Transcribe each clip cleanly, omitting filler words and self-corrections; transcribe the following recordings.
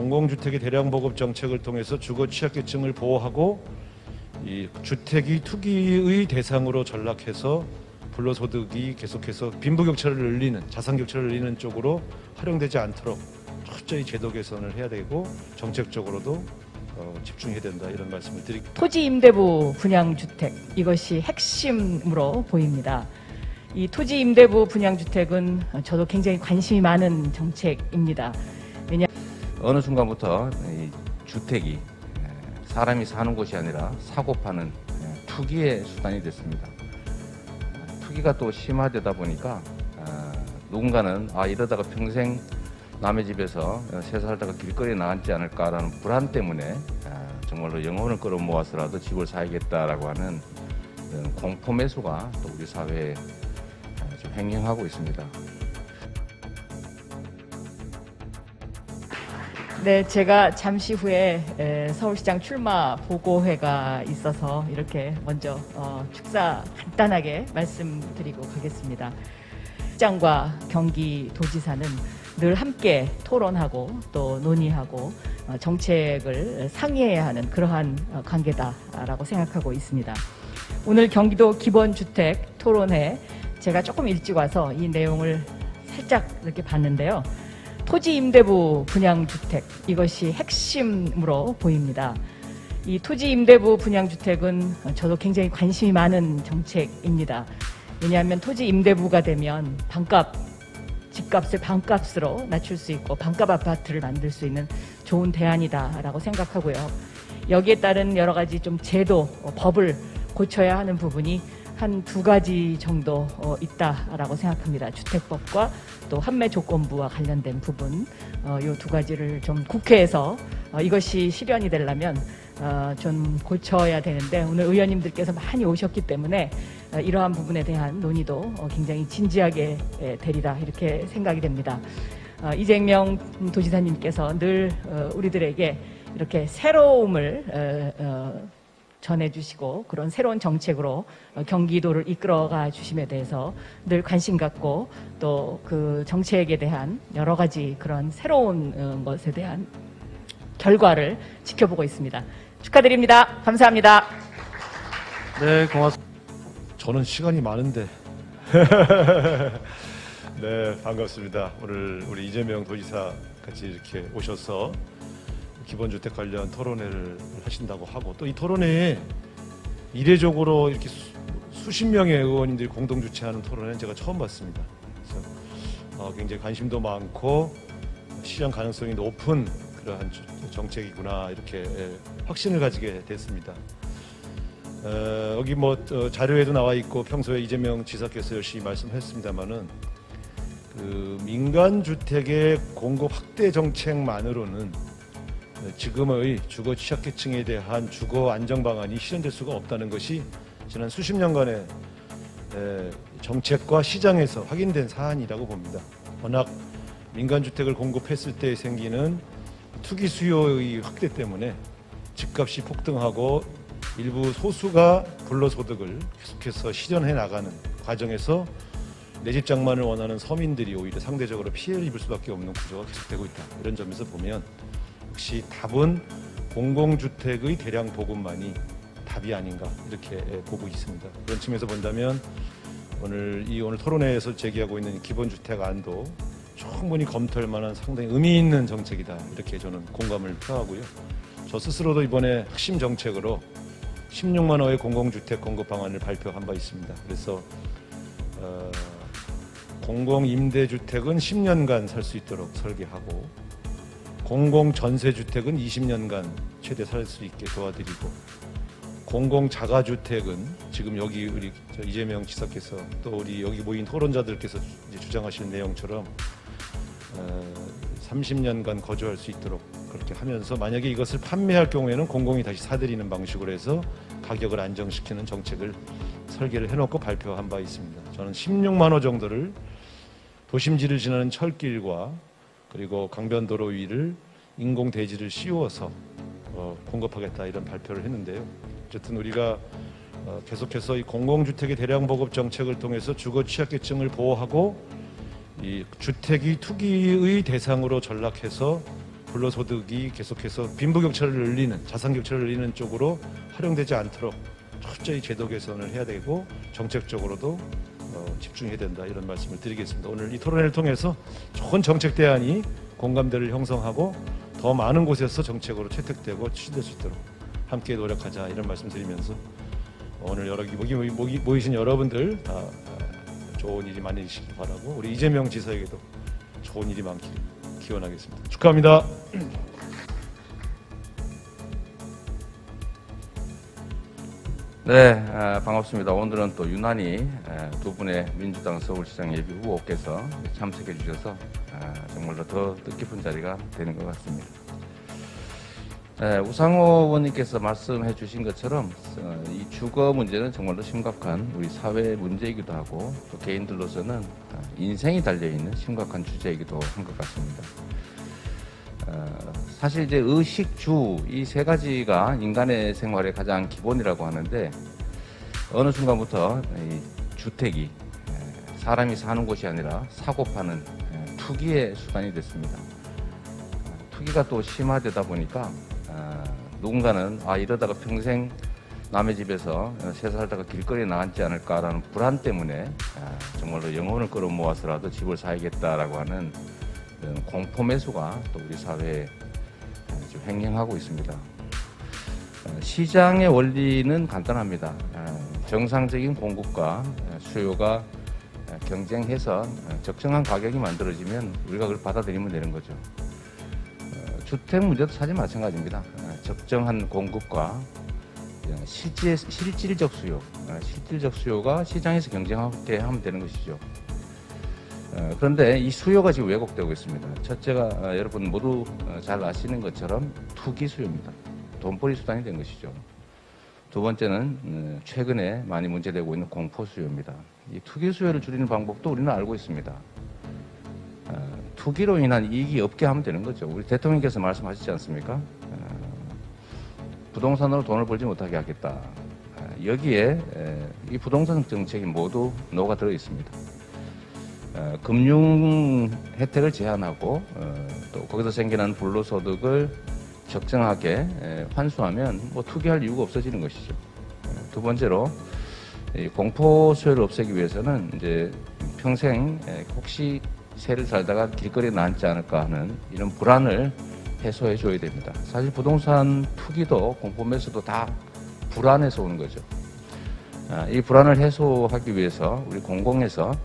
공공주택의 대량 보급 정책을 통해서 주거 취약계층을 보호하고 이 주택이 투기의 대상으로 전락해서 불로소득이 계속해서 빈부격차를 늘리는, 자산격차를 늘리는 쪽으로 활용되지 않도록 철저히 제도 개선을 해야 되고 정책적으로도 집중해야 된다, 이런 말씀을 드립니다. 토지 임대부 분양주택, 이것이 핵심으로 보입니다. 이 토지 임대부 분양주택은 저도 굉장히 관심이 많은 정책입니다. 어느 순간부터 이 주택이 사람이 사는 곳이 아니라 사고 파는 투기의 수단이 됐습니다. 투기가 또 심화되다 보니까 누군가는 이러다가 평생 남의 집에서 새 살다가 길거리에 나앉지 않을까라는 불안 때문에 정말로 영혼을 끌어모아서라도 집을 사야겠다라고 하는 공포 매수가 또 우리 사회에 좀 횡행하고 있습니다. 네, 제가 잠시 후에 서울시장 출마 보고회가 있어서 이렇게 먼저 축사 간단하게 말씀드리고 가겠습니다. 시장과 경기도지사는 늘 함께 토론하고 또 논의하고 정책을 상의해야 하는 그러한 관계다라고 생각하고 있습니다. 오늘 경기도 기본주택 토론회 제가 조금 일찍 와서 이 내용을 살짝 이렇게 봤는데요. 토지 임대부 분양주택, 이것이 핵심으로 보입니다. 이 토지 임대부 분양주택은 저도 굉장히 관심이 많은 정책입니다. 왜냐하면 토지 임대부가 되면 집값을 반값으로 낮출 수 있고 반값 아파트를 만들 수 있는 좋은 대안이다라고 생각하고요. 여기에 따른 여러 가지 좀 제도, 법을 고쳐야 하는 부분이 한 2가지 정도 있다라고 생각합니다. 주택법과 또 환매 조건부와 관련된 부분, 이 2가지를 좀 국회에서 이것이 실현이 되려면 좀 고쳐야 되는데, 오늘 의원님들께서 많이 오셨기 때문에 이러한 부분에 대한 논의도 굉장히 진지하게 되리라 이렇게 생각이 됩니다. 이재명 도지사님께서 늘 우리들에게 이렇게 새로움을 전해주시고 그런 새로운 정책으로 경기도를 이끌어가 주심에 대해서 늘 관심 갖고 또 그 정책에 대한 여러 가지 그런 새로운 것에 대한 결과를 지켜보고 있습니다. 축하드립니다. 감사합니다. 네, 고맙습니다. 저는 시간이 많은데. 네, 반갑습니다. 오늘 우리 이재명 도지사 같이 이렇게 오셔서 기본주택 관련 토론회를 하신다고 하고, 또 이 토론회에 이례적으로 이렇게 수십 명의 의원님들이 공동 주최하는 토론회는 제가 처음 봤습니다. 그래서 굉장히 관심도 많고 실현 가능성이 높은 그러한 정책이구나, 이렇게 확신을 가지게 됐습니다. 여기 자료에도 나와 있고 평소에 이재명 지사께서 열심히 말씀했습니다마는 그 민간 주택의 공급 확대 정책만으로는 지금의 주거 취약계층에 대한 주거 안정 방안이 실현될 수가 없다는 것이 지난 수십 년간의 정책과 시장에서 확인된 사안이라고 봅니다. 워낙 민간주택을 공급했을 때 생기는 투기 수요의 확대 때문에 집값이 폭등하고 일부 소수가 불로소득을 계속해서 실현해 나가는 과정에서 내 집 장만을 원하는 서민들이 오히려 상대적으로 피해를 입을 수밖에 없는 구조가 계속되고 있다. 이런 점에서 보면 역시 답은 공공주택의 대량 보급만이 답이 아닌가, 이렇게 보고 있습니다. 그런 측면에서 본다면 오늘 토론회에서 제기하고 있는 기본주택안도 충분히 검토할 만한 상당히 의미 있는 정책이다, 이렇게 저는 공감을 표하고요. 저 스스로도 이번에 핵심 정책으로 16만 호의 공공주택 공급 방안을 발표한 바 있습니다. 그래서 공공임대주택은 10년간 살 수 있도록 설계하고 공공전세주택은 20년간 최대 살 수 있게 도와드리고, 공공자가주택은 지금 여기 우리 이재명 지사께서 또 우리 여기 모인 토론자들께서 이제 주장하시는 내용처럼 30년간 거주할 수 있도록 그렇게 하면서, 만약에 이것을 판매할 경우에는 공공이 다시 사들이는 방식으로 해서 가격을 안정시키는 정책을 설계를 해놓고 발표한 바 있습니다. 저는 16만 호 정도를 도심지를 지나는 철길과 그리고 강변도로 위를 인공대지를 씌워서 공급하겠다, 이런 발표를 했는데요. 어쨌든 우리가 계속해서 이 공공주택의 대량 보급 정책을 통해서 주거 취약계층을 보호하고 이 주택이 투기의 대상으로 전락해서 불로소득이 계속해서 빈부격차를 늘리는, 자산격차를 늘리는 쪽으로 활용되지 않도록 철저히 제도 개선을 해야 되고 정책적으로도 집중해야 된다, 이런 말씀을 드리겠습니다. 오늘 이 토론회를 통해서 좋은 정책 대안이 공감대를 형성하고 더 많은 곳에서 정책으로 채택되고 추진될 수 있도록 함께 노력하자, 이런 말씀 드리면서 오늘 여기 모이신 여러분들 다 좋은 일이 많으시길 바라고, 우리 이재명 지사에게도 좋은 일이 많기를 기원하겠습니다. 축하합니다. 네, 반갑습니다. 오늘은 또 유난히 두 분의 민주당 서울시장 예비 후보께서 참석해 주셔서 정말로 더 뜻깊은 자리가 되는 것 같습니다. 우상호 의원님께서 말씀해 주신 것처럼 이 주거 문제는 정말로 심각한 우리 사회 문제이기도 하고, 또 개인들로서는 인생이 달려있는 심각한 주제이기도 한 것 같습니다. 사실 이제 의식, 주, 이 세 가지가 인간의 생활의 가장 기본이라고 하는데, 어느 순간부터 이 주택이 사람이 사는 곳이 아니라 사고 파는 투기의 수단이 됐습니다. 투기가 또 심화되다 보니까 누군가는 이러다가 평생 남의 집에서 새 살다가 길거리에 나앉지 않을까라는 불안 때문에 정말로 영혼을 끌어모아서라도 집을 사야겠다라고 하는 공포 매수가 또 우리 사회에 지금 횡행하고 있습니다. 시장의 원리는 간단합니다. 정상적인 공급과 수요가 경쟁해서 적정한 가격이 만들어지면 우리가 그걸 받아들이면 되는 거죠. 주택 문제도 사실 마찬가지입니다. 적정한 공급과 실질적 수요가 시장에서 경쟁하게 하면 되는 것이죠. 그런데 이 수요가 지금 왜곡되고 있습니다. 첫째가 여러분 모두 잘 아시는 것처럼 투기 수요입니다. 돈벌이 수단이 된 것이죠. 두 번째는 최근에 많이 문제되고 있는 공포 수요입니다. 이 투기 수요를 줄이는 방법도 우리는 알고 있습니다. 투기로 인한 이익이 없게 하면 되는 거죠. 우리 대통령께서 말씀하시지 않습니까? 부동산으로 돈을 벌지 못하게 하겠다. 여기에 이 부동산 정책이 모두 녹아들어 있습니다. 금융 혜택을 제한하고 또 거기서 생겨난 불로소득을 적정하게 환수하면 뭐 투기할 이유가 없어지는 것이죠. 두 번째로 공포 수요를 없애기 위해서는 이제 평생 혹시 새를 살다가 길거리에 나앉지 않을까 하는 이런 불안을 해소해 줘야 됩니다. 사실 부동산 투기도 공포 매수도 다 불안에서 오는 거죠. 이 불안을 해소하기 위해서 우리 공공에서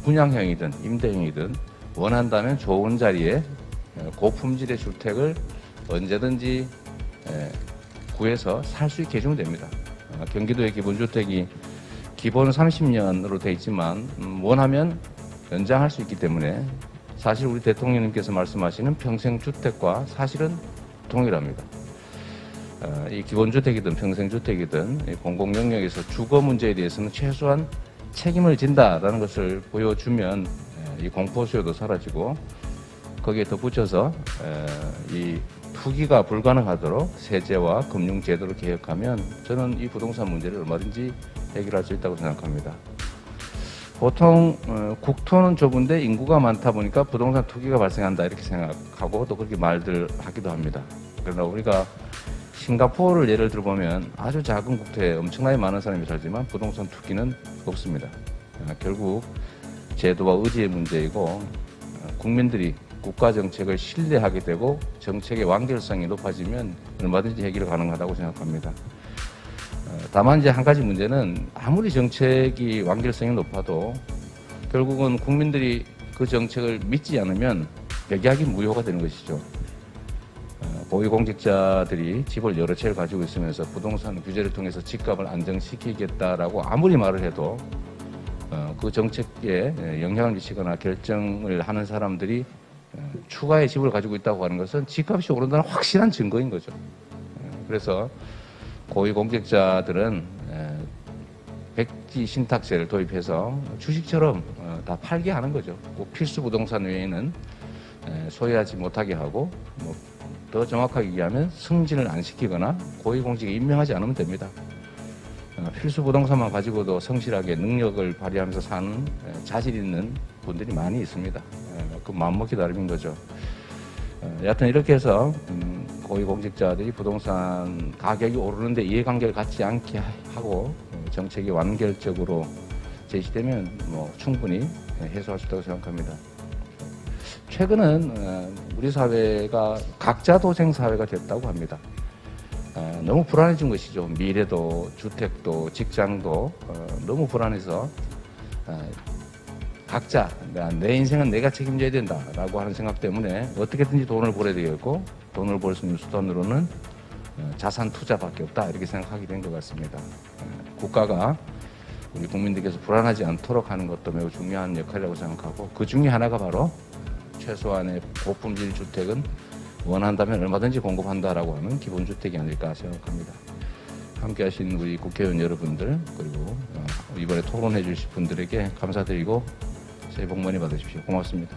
분양형이든 임대형이든 원한다면 좋은 자리에 고품질의 주택을 언제든지 구해서 살 수 있게 해주면 됩니다. 경기도의 기본주택이 기본 30년으로 되어 있지만 원하면 연장할 수 있기 때문에 사실 우리 대통령님께서 말씀하시는 평생주택과 사실은 동일합니다. 이 기본주택이든 평생주택이든 공공 영역에서 주거 문제에 대해서는 최소한 책임을 진다라는 것을 보여주면 이 공포수요도 사라지고, 거기에 덧붙여서 이 투기가 불가능하도록 세제와 금융제도를 개혁하면 저는 이 부동산 문제를 얼마든지 해결할 수 있다고 생각합니다. 보통 국토는 좁은데 인구가 많다 보니까 부동산 투기가 발생한다 이렇게 생각하고 또 그렇게 말들 하기도 합니다. 그러나 우리가 싱가포르를 예를 들어보면 아주 작은 국토에 엄청나게 많은 사람이 살지만 부동산 투기는 없습니다. 결국 제도와 의지의 문제이고, 국민들이 국가 정책을 신뢰하게 되고 정책의 완결성이 높아지면 얼마든지 해결이 가능하다고 생각합니다. 다만 이제 한 가지 문제는 아무리 정책이 완결성이 높아도 결국은 국민들이 그 정책을 믿지 않으면 백약이 무효가 되는 것이죠. 고위공직자들이 집을 여러 채를 가지고 있으면서 부동산 규제를 통해서 집값을 안정시키겠다라고 아무리 말을 해도 그 정책에 영향을 미치거나 결정을 하는 사람들이 추가의 집을 가지고 있다고 하는 것은 집값이 오른다는 확실한 증거인 거죠. 그래서 고위공직자들은 백지 신탁세를 도입해서 주식처럼 다 팔게 하는 거죠. 꼭 필수 부동산 외에는 소유하지 못하게 하고, 더 정확하게 얘기하면 승진을 안 시키거나 고위공직에 임명하지 않으면 됩니다. 필수 부동산만 가지고도 성실하게 능력을 발휘하면서 사는 자질 있는 분들이 많이 있습니다. 그 마음먹기 나름인 거죠. 여하튼 이렇게 해서 고위공직자들이 부동산 가격이 오르는데 이해관계를 갖지 않게 하고 정책이 완결적으로 제시되면 뭐 충분히 해소할 수 있다고 생각합니다. 최근은 우리 사회가 각자 도생 사회가 됐다고 합니다. 너무 불안해진 것이죠. 미래도, 주택도, 직장도 너무 불안해서 각자 내 인생은 내가 책임져야 된다라고 하는 생각 때문에 어떻게든지 돈을 벌어야 되겠고, 돈을 벌 수 있는 수단으로는 자산 투자밖에 없다, 이렇게 생각하게 된 것 같습니다. 국가가 우리 국민들께서 불안하지 않도록 하는 것도 매우 중요한 역할이라고 생각하고, 그 중에 하나가 바로 최소한의 고품질 주택은 원한다면 얼마든지 공급한다라고 하는 기본주택이 아닐까 생각합니다. 함께 하신 우리 국회의원 여러분들, 그리고 이번에 토론해 주실 분들에게 감사드리고 새해 복 많이 받으십시오. 고맙습니다.